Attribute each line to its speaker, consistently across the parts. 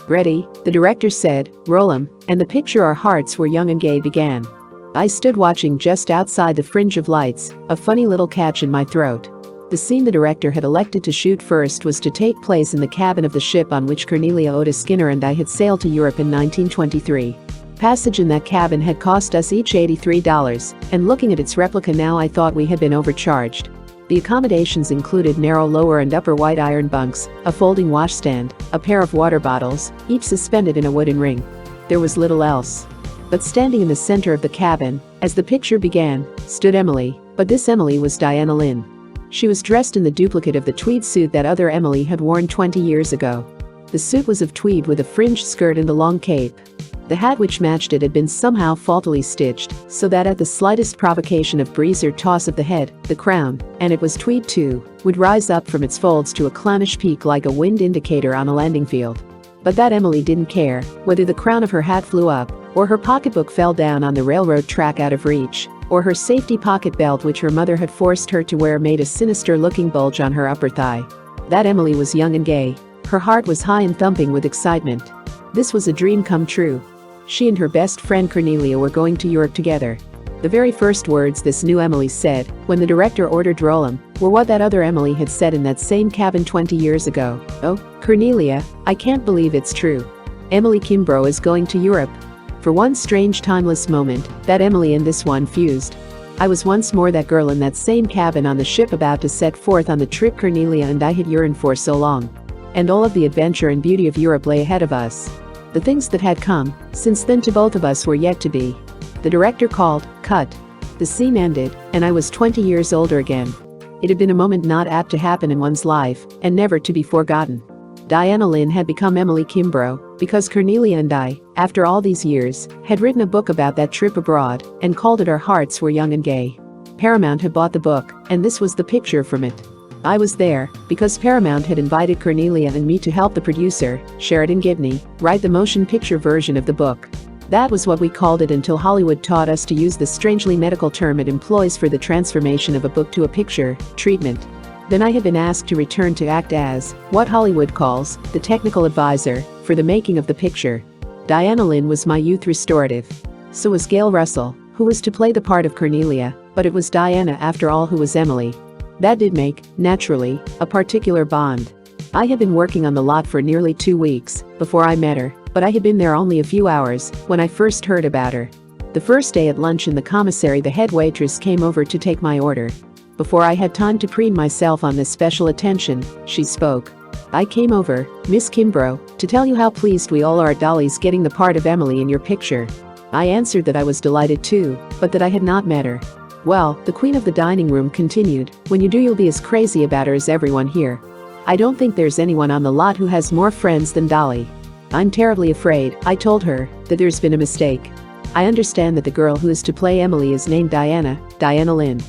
Speaker 1: "Ready," the director said, "roll 'em," and the picture Our Hearts Were Young and Gay began. I stood watching just outside the fringe of lights, a funny little catch in my throat. The scene the director had elected to shoot first was to take place in the cabin of the ship on which Cornelia Otis Skinner and I had sailed to Europe in 1923. Passage in that cabin had cost us each $83, and looking at its replica now I thought we had been overcharged. The accommodations included narrow lower and upper white iron bunks, a folding washstand, a pair of water bottles, each suspended in a wooden ring. There was little else. But standing in the center of the cabin, as the picture began, stood Emily, but this Emily was Diana Lynn. She was dressed in the duplicate of the tweed suit that other Emily had worn 20 years ago. The suit was of tweed with a fringed skirt and a long cape. The hat which matched it had been somehow faultily stitched, so that at the slightest provocation of breeze or toss of the head, the crown, and it was tweed too, would rise up from its folds to a clownish peak like a wind indicator on a landing field. But that Emily didn't care whether the crown of her hat flew up, or her pocketbook fell down on the railroad track out of reach, or her safety pocket belt which her mother had forced her to wear made a sinister-looking bulge on her upper thigh. That Emily was young and gay. Her heart was high and thumping with excitement. This was a dream come true. She and her best friend Cornelia were going to Europe together. The very first words this new Emily said, when the director ordered roll 'em, were what that other Emily had said in that same cabin 20 years ago. "Oh, Cornelia, I can't believe it's true. Emily Kimbrough is going to Europe." For one strange timeless moment, that Emily and this one fused. I was once more that girl in that same cabin on the ship about to set forth on the trip Cornelia and I had yearned for so long. And all of the adventure and beauty of Europe lay ahead of us. The things that had come since then to both of us were yet to be. The director called, cut. The scene ended, and I was 20 years older again. It had been a moment not apt to happen in one's life, and never to be forgotten. Diana Lynn had become Emily Kimbrough because Cornelia and I, after all these years, had written a book about that trip abroad and called it Our Hearts Were Young and Gay. Paramount had bought the book, and this was the picture from it. I was there because Paramount had invited Cornelia and me to help the producer, Sheridan Gibney, write the motion picture version of the book. That was what we called it until Hollywood taught us to use the strangely medical term it employs for the transformation of a book to a picture, treatment. Then I had been asked to return to act as, what Hollywood calls, the technical advisor, for the making of the picture. Diana Lynn was my youth restorative. So was Gail Russell, who was to play the part of Cornelia, but it was Diana after all who was Emily. That did make, naturally, a particular bond. I had been working on the lot for nearly 2 weeks before I met her, but I had been there only a few hours when I first heard about her. The first day at lunch in the commissary, the head waitress came over to take my order. Before I had time to preen myself on this special attention, she spoke. "I came over, Miss Kimbrough, to tell you how pleased we all are at Dolly's getting the part of Emily in your picture." I answered that I was delighted too, but that I had not met her. "Well," the queen of the dining room continued, "when you do you'll be as crazy about her as everyone here. I don't think there's anyone on the lot who has more friends than Dolly." "I'm terribly afraid," I told her, "that there's been a mistake. I understand that the girl who is to play Emily is named Diana Lynn."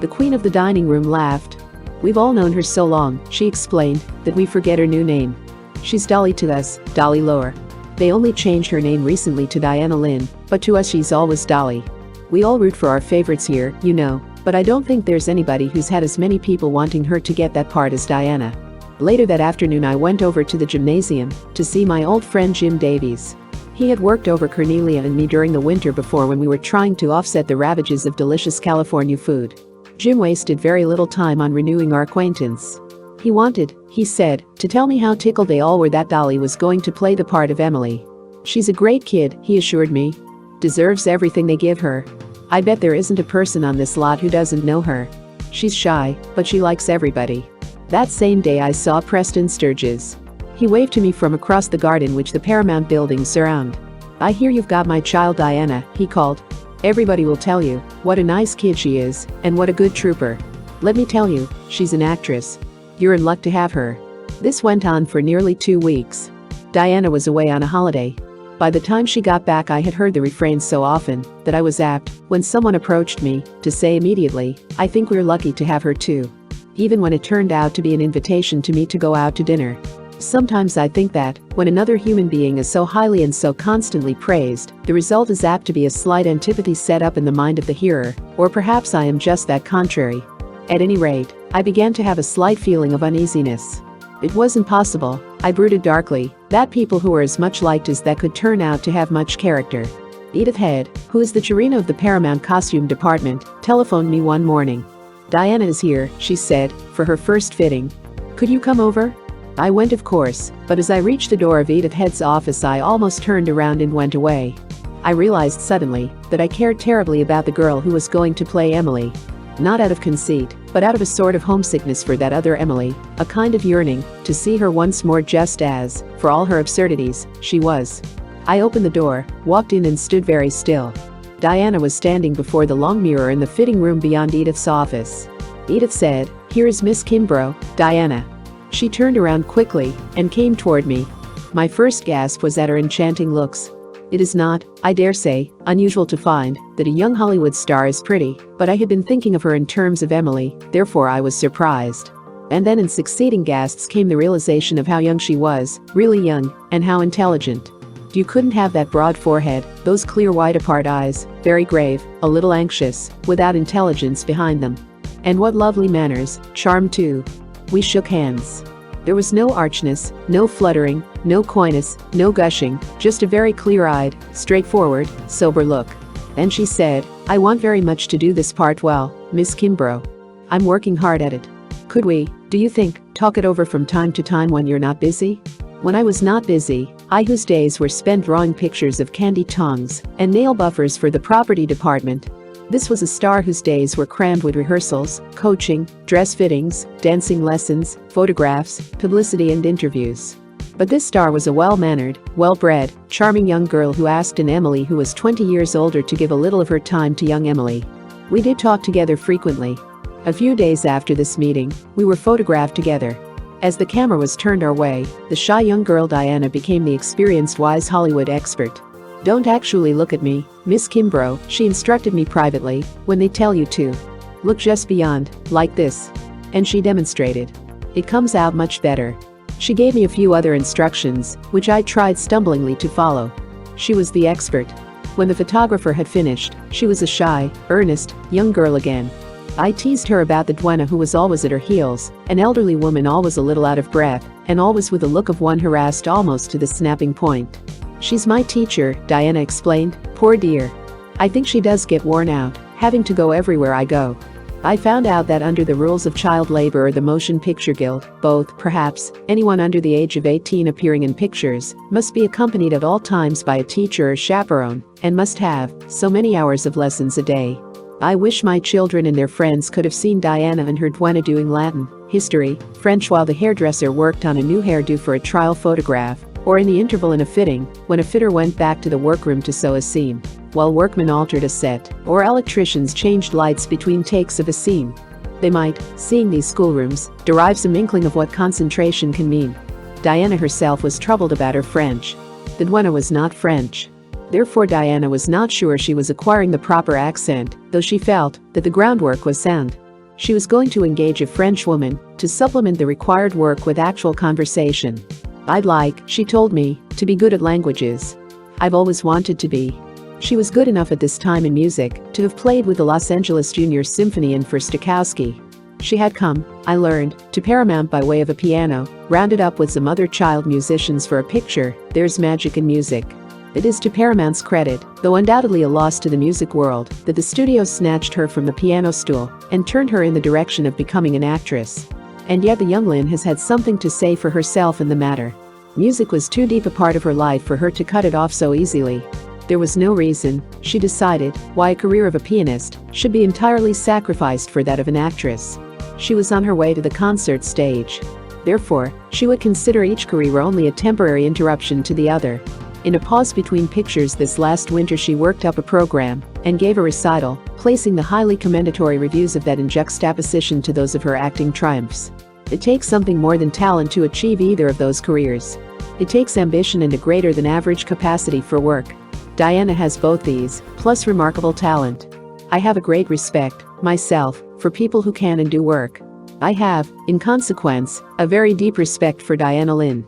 Speaker 1: The queen of the dining room laughed. "We've all known her so long," she explained, "that we forget her new name. She's Dolly to us, Dolly Lower. They only changed her name recently to Diana Lynn, but to us she's always Dolly. We all root for our favorites here, you know, but I don't think there's anybody who's had as many people wanting her to get that part as Diana." Later that afternoon I went over to the gymnasium to see my old friend Jim Davies. He had worked over Cornelia and me during the winter before when we were trying to offset the ravages of delicious California food. Jim wasted very little time on renewing our acquaintance. He wanted, he said, to tell me how tickled they all were that Dolly was going to play the part of Emily. "She's a great kid," he assured me. "Deserves everything they give her. I bet there isn't a person on this lot who doesn't know her. She's shy, but she likes everybody." That same day I saw Preston Sturges. He waved to me from across the garden which the Paramount buildings surround. "I hear you've got my child Diana," he called. "Everybody will tell you what a nice kid she is and what a good trooper. Let me tell you, she's an actress. You're in luck to have her." This went on for nearly 2 weeks. Diana was away on a holiday. By the time she got back I had heard the refrain so often that I was apt, when someone approached me, to say immediately, "I think we're lucky to have her too." Even when it turned out to be an invitation to me to go out to dinner. Sometimes I think that, when another human being is so highly and so constantly praised, the result is apt to be a slight antipathy set up in the mind of the hearer, or perhaps I am just that contrary. At any rate, I began to have a slight feeling of uneasiness. It wasn't possible, I brooded darkly, That people who are as much liked as that could turn out to have much character. Edith Head, who is the Chirino of the Paramount costume department, telephoned me one morning. "Diana is here," she said, "for her first fitting. Could you come over?" I went, of course, but as I reached the door of Edith Head's office I almost turned around and went away. I realized suddenly that I cared terribly about the girl who was going to play Emily. Not out of conceit, but out of a sort of homesickness for that other Emily, a kind of yearning to see her once more just as, for all her absurdities, she was. I opened the door, walked in and stood very still. Diana was standing before the long mirror in the fitting room beyond Edith's office. Edith said, "Here is Miss Kimbrough, Diana." She turned around quickly and came toward me. My first gasp was at her enchanting looks. It is not, I dare say, unusual to find that a young Hollywood star is pretty, but I had been thinking of her in terms of Emily, therefore I was surprised. And then in succeeding gasps came the realization of how young she was, really young, and how intelligent. You couldn't have that broad forehead, those clear wide-apart eyes, very grave, a little anxious, without intelligence behind them. And what lovely manners, charm too. We shook hands. There was no archness, no fluttering, no coyness, no gushing, just a very clear-eyed, straightforward, sober look. Then she said, "I want very much to do this part well, Miss Kimbrough. I'm working hard at it. Could we, do you think, talk it over from time to time when you're not busy?" When I was not busy, I whose days were spent drawing pictures of candy tongs and nail buffers for the property department. This was a star whose days were crammed with rehearsals, coaching, dress fittings, dancing lessons, photographs, publicity and interviews. But this star was a well-mannered, well-bred, charming young girl who asked an Emily who was 20 years older to give a little of her time to young Emily. We did talk together frequently. A few days after this meeting, we were photographed together. As the camera was turned our way, the shy young girl Diana became the experienced wise Hollywood expert. "Don't actually look at me, Miss Kimbrough," she instructed me privately, "when they tell you to. Look just beyond, like this." And she demonstrated. It comes out much better. She gave me a few other instructions, which I tried stumblingly to follow. She was the expert. When the photographer had finished, she was a shy, earnest, young girl again. I teased her about the duenna who was always at her heels, an elderly woman always a little out of breath, and always with the look of one harassed almost to the snapping point. "She's my teacher," Diana explained, "poor dear. I think she does get worn out, having to go everywhere I go." I found out that under the rules of child labor or the Motion Picture Guild, both, perhaps, anyone under the age of 18 appearing in pictures must be accompanied at all times by a teacher or chaperone, and must have so many hours of lessons a day. I wish my children and their friends could have seen Diana and her duenna doing Latin, history, French while the hairdresser worked on a new hairdo for a trial photograph, or in the interval in a fitting, when a fitter went back to the workroom to sew a seam, while workmen altered a set, or electricians changed lights between takes of a scene. They might, seeing these schoolrooms, derive some inkling of what concentration can mean. Diana herself was troubled about her French. The duenna was not French. Therefore Diana was not sure she was acquiring the proper accent, though she felt that the groundwork was sound. She was going to engage a French woman to supplement the required work with actual conversation. "I'd like," she told me, "to be good at languages. I've always wanted to be." She was good enough at this time in music to have played with the Los Angeles Junior Symphony and for Stokowski. She had come, I learned, to Paramount by way of a piano, rounded up with some other child musicians for a picture, There's Magic in Music. It is to Paramount's credit, though undoubtedly a loss to the music world, that the studio snatched her from the piano stool and turned her in the direction of becoming an actress. And yet the young Lynn has had something to say for herself in the matter. Music was too deep a part of her life for her to cut it off so easily. There was no reason, she decided, why a career of a pianist should be entirely sacrificed for that of an actress. She was on her way to the concert stage. Therefore, she would consider each career only a temporary interruption to the other. In a pause between pictures this last winter she worked up a program and gave a recital, placing the highly commendatory reviews of that in juxtaposition to those of her acting triumphs. It takes something more than talent to achieve either of those careers. It takes ambition and a greater than average capacity for work. Diana has both these, plus remarkable talent. I have a great respect, myself, for people who can and do work. I have, in consequence, a very deep respect for Diana Lynn.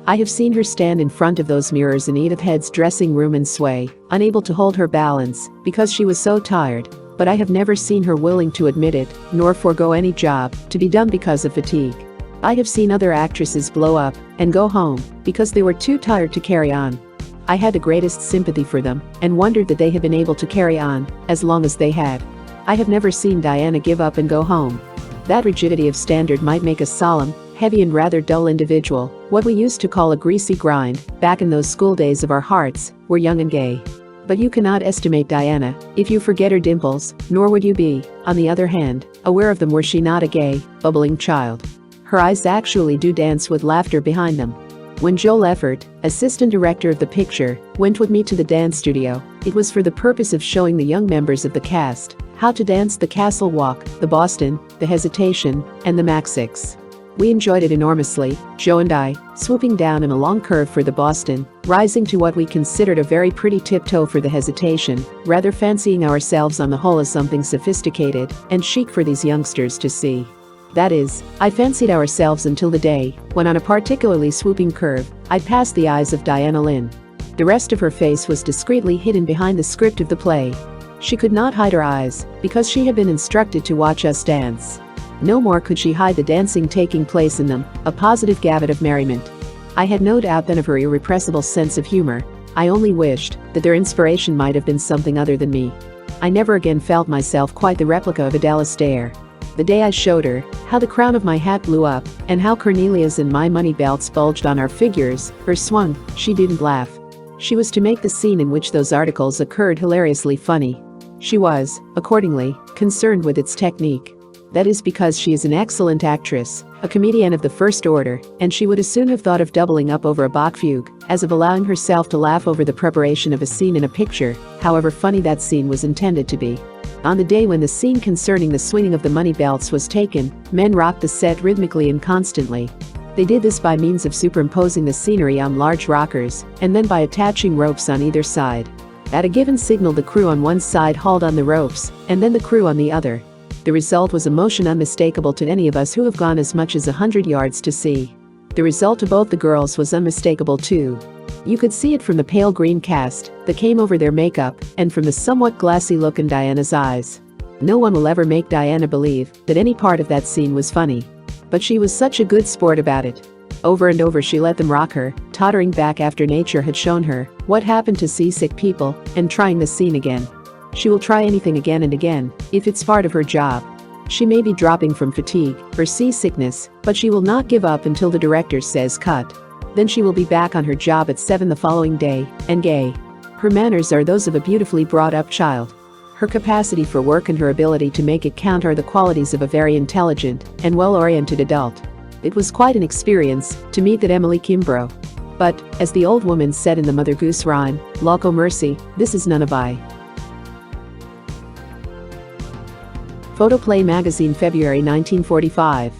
Speaker 1: I have seen her stand in front of those mirrors in Edith Head's dressing room and sway, unable to hold her balance, because she was so tired, but I have never seen her willing to admit it, nor forego any job, to be done because of fatigue. I have seen other actresses blow up and go home because they were too tired to carry on. I had the greatest sympathy for them and wondered that they had been able to carry on as long as they had. I have never seen Diana give up and go home. That rigidity of standard might make a solemn, heavy and rather dull individual, what we used to call a greasy grind, back in those school days of our hearts, were young and gay. But you cannot estimate Diana if you forget her dimples, nor would you be, on the other hand, aware of them were she not a gay, bubbling child. Her eyes actually do dance with laughter behind them. When Joel Effort, assistant director of the picture, went with me to the dance studio, it was for the purpose of showing the young members of the cast how to dance the Castle Walk, the Boston, the Hesitation, and the Mach 6. We enjoyed it enormously, Joe and I, swooping down in a long curve for the Boston, rising to what we considered a very pretty tiptoe for the Hesitation, rather fancying ourselves on the whole as something sophisticated and chic for these youngsters to see. That is, I fancied ourselves until the day when on a particularly swooping curve, I passed the eyes of Diana Lynn. The rest of her face was discreetly hidden behind the script of the play. She could not hide her eyes because she had been instructed to watch us dance. No more could she hide the dancing taking place in them, a positive gamut of merriment. I had no doubt then of her irrepressible sense of humor. I only wished that their inspiration might have been something other than me. I never again felt myself quite the replica of Adele Astaire. The day I showed her how the crown of my hat blew up and how Cornelia's and my money belts bulged on our figures, or swung, she didn't laugh. She was to make the scene in which those articles occurred hilariously funny. She was, accordingly, concerned with its technique. That is because she is an excellent actress, a comedienne of the first order, and she would as soon have thought of doubling up over a Bach fugue as of allowing herself to laugh over the preparation of a scene in a picture, however funny that scene was intended to be. On the day when the scene concerning the swinging of the money belts was taken, men rocked the set rhythmically and constantly. They did this by means of superimposing the scenery on large rockers, and then by attaching ropes on either side. At a given signal, the crew on one side hauled on the ropes, and then the crew on the other. The result was a motion unmistakable to any of us who have gone as much as 100 yards to see. The result to both the girls was unmistakable too. You could see it from the pale green cast that came over their makeup and from the somewhat glassy look in Diana's eyes. No one will ever make Diana believe that any part of that scene was funny. But she was such a good sport about it. Over and over she let them rock her, tottering back after nature had shown her what happened to seasick people, and trying the scene again. She will try anything again and again, if it's part of her job. She may be dropping from fatigue or seasickness, but she will not give up until the director says cut. Then she will be back on her job at 7 the following day, and gay. Her manners are those of a beautifully brought-up child. Her capacity for work and her ability to make it count are the qualities of a very intelligent and well-oriented adult. It was quite an experience to meet that Emily Kimbrough. But, as the old woman said in the Mother Goose rhyme, "Lauk o' mercy, this is none of I." Photoplay magazine, February 1945.